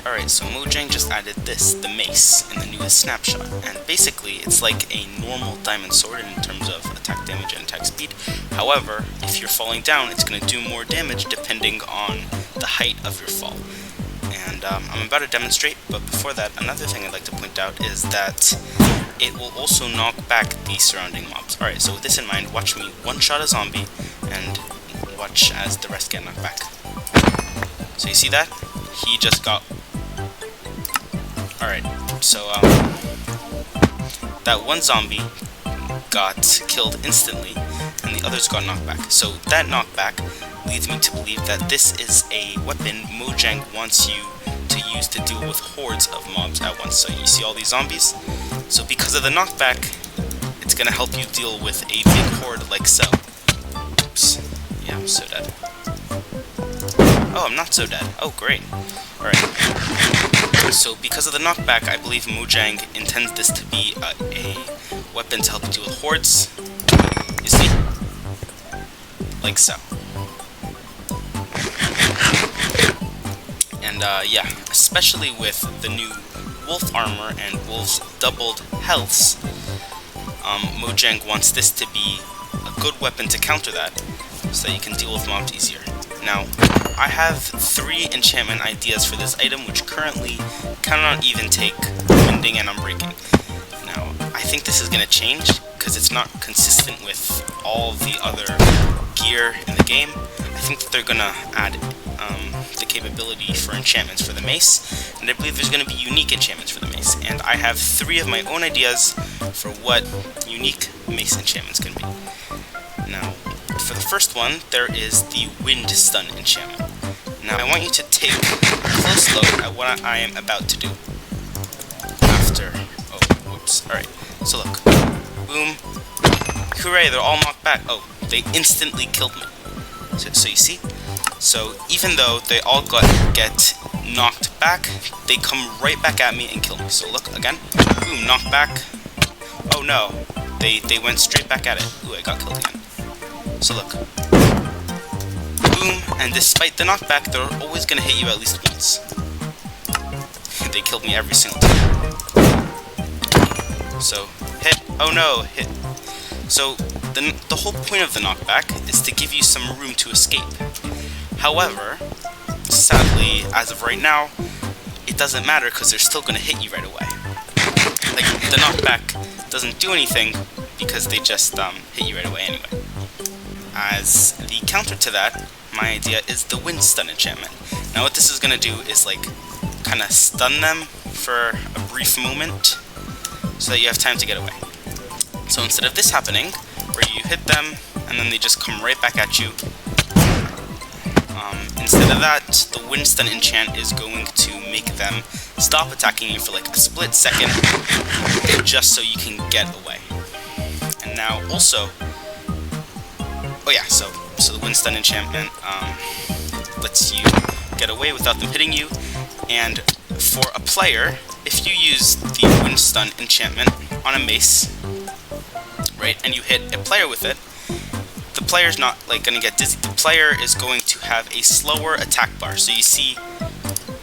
Alright, so Mojang just added this, the Mace, in the newest snapshot, and basically it's like a normal diamond sword in terms of attack damage and attack speed. However, if you're falling down, it's going to do more damage depending on the height of your fall. And I'm about to demonstrate, but before that, another thing I'd like to point out is that it will also knock back the surrounding mobs. Alright, so with this in mind, watch me one-shot a zombie, and watch as the rest get knocked back. So you see that? He just got... Alright, so that one zombie got killed instantly, and the others got knocked back. So that knockback leads me to believe that this is a weapon Mojang wants you to use to deal with hordes of mobs at once. So you see all these zombies? So because of the knockback, it's going to help you deal with a big horde like so. Oops. Yeah, I'm so dead. Oh, I'm not so dead. Oh, great. Alright. So because of the knockback, I believe Mojang intends this to be a weapon to help you deal with hordes. You see? Like so. And yeah, especially with the new wolf armor and wolves doubled healths, Mojang wants this to be a good weapon to counter that, so that you can deal with mobs easier. Now, I have 3 enchantment ideas for this item, which currently cannot even take mending and unbreaking. Now, I think this is going to change, because it's not consistent with all the other gear in the game. I think that they're going to add the capability for enchantments for the Mace, and I believe there's going to be unique enchantments for the Mace, and I have 3 of my own ideas for what unique Mace enchantments can be. Now, for the first one, there is the Wind Stun enchantment. Now, I want you to take a close look at what I am about to do. After... oh, whoops. Alright, so look. Boom. Hooray, they're all knocked back. Oh, they instantly killed me. So you see? So, even though they all get knocked back, they come right back at me and kill me. So look, again. Boom, knocked back. Oh no. They went straight back at it. Ooh, I got killed again. So look. Boom, and despite the knockback, they're always going to hit you at least once. They killed me every single time. So, hit. Oh no, hit. So, the whole point of the knockback is to give you some room to escape. However, sadly, as of right now, it doesn't matter because they're still going to hit you right away. Like, the knockback doesn't do anything because they just hit you right away anyway. As the counter to that, my idea is the Wind Stun enchantment. Now what this is going to do is like kind of stun them for a brief moment so that you have time to get away. So instead of this happening, where you hit them and then they just come right back at you, instead of that, the Wind Stun enchant is going to make them stop attacking you for like a split second just so you can get away. And now also, oh yeah, so the Wind Stun enchantment lets you get away without them hitting you, and for a player, if you use the Wind Stun enchantment on a Mace, right, and you hit a player with it, the player's not like gonna get dizzy. The player is going to have a slower attack bar. So you see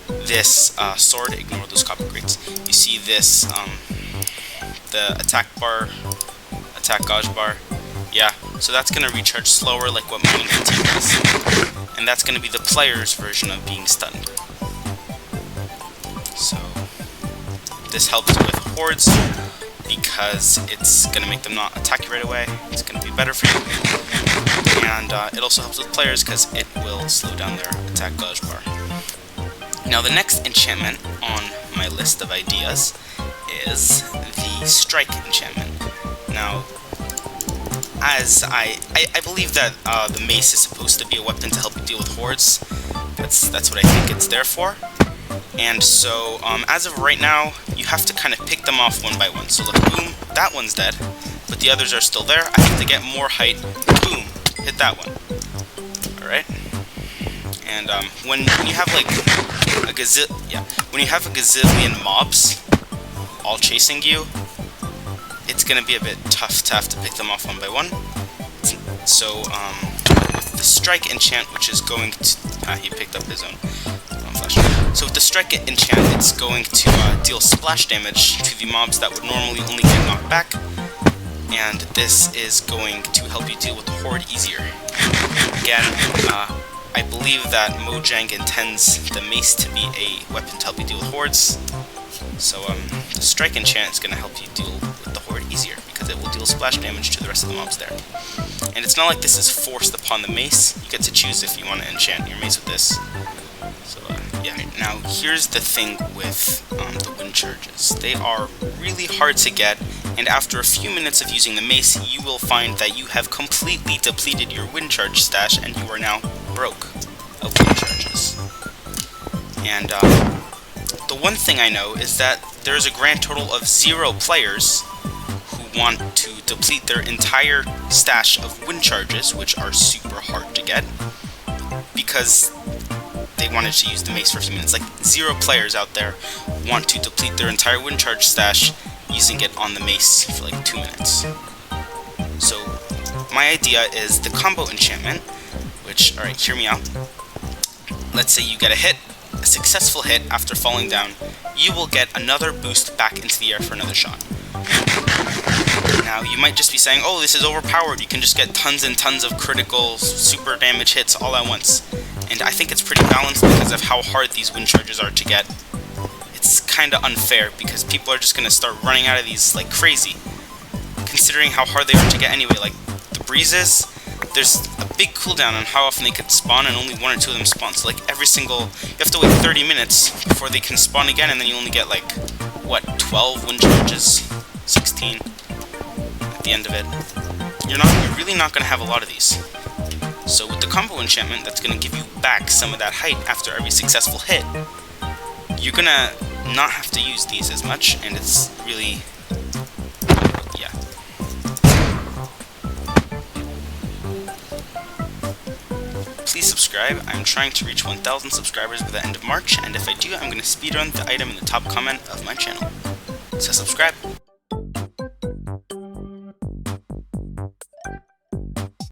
this sword, ignore those copper grates. You see this, the attack bar, attack gauge bar. Yeah, so that's going to recharge slower like what mining fatigue does. And that's going to be the player's version of being stunned. So, this helps with hordes because it's going to make them not attack you right away. It's going to be better for you. And it also helps with players because it will slow down their attack gauge bar. Now the next enchantment on my list of ideas is the Strike enchantment. Now, as I believe that the Mace is supposed to be a weapon to help you deal with hordes. That's what I think it's there for. And so, as of right now, you have to kind of pick them off one by one. So look, boom, that one's dead, but the others are still there. I have to get more height. Boom, hit that one. Alright? And when you have like a gazillion mobs all chasing you, it's gonna be a bit tough to have to pick them off one by one. So with the Strike enchant, which is going to he picked up his own flash. So with the Strike enchant, it's going to deal splash damage to the mobs that would normally only get knocked back, and this is going to help you deal with the Horde easier. Again, I believe that Mojang intends the Mace to be a weapon to help you deal with Hordes, so the Strike enchant is going to help you deal with the Horde easier, because it will deal splash damage to the rest of the mobs there. And it's not like this is forced upon the Mace. You get to choose if you want to enchant your Mace with this. So yeah, now here's the thing with the wind charges. They are really hard to get, and after a few minutes of using the Mace, you will find that you have completely depleted your wind charge stash, and you are now broke of wind charges. And the one thing I know is that there is a grand total of 0 players who want to deplete their entire stash of wind charges, which are super hard to get, because they wanted to use the Mace for a few minutes. Like, 0 players out there want to deplete their entire wind charge stash using it on the Mace for like 2 minutes. So my idea is the combo enchantment, which, alright, hear me out. Let's say you get a hit, a successful hit after falling down, you will get another boost back into the air for another shot. Now, you might just be saying, oh, this is overpowered, you can just get tons and tons of critical, super damage hits all at once. And I think it's pretty balanced because of how hard these wind charges are to get. It's kinda unfair, because people are just gonna start running out of these like crazy, considering how hard they are to get anyway. Like, the breezes, there's a big cooldown on how often they could spawn, and only 1 or 2 of them spawn. So like you have to wait 30 minutes before they can spawn again, and then you only get like, what, 12 wind charges? 16 at the end of it. You're really not gonna have a lot of these. So with the combo enchantment, that's gonna give you back some of that height after every successful hit. You're gonna not have to use these as much, and it's really, yeah. Please subscribe. I'm trying to reach 1,000 subscribers by the end of March, and if I do, I'm gonna speedrun the item in the top comment of my channel. So subscribe.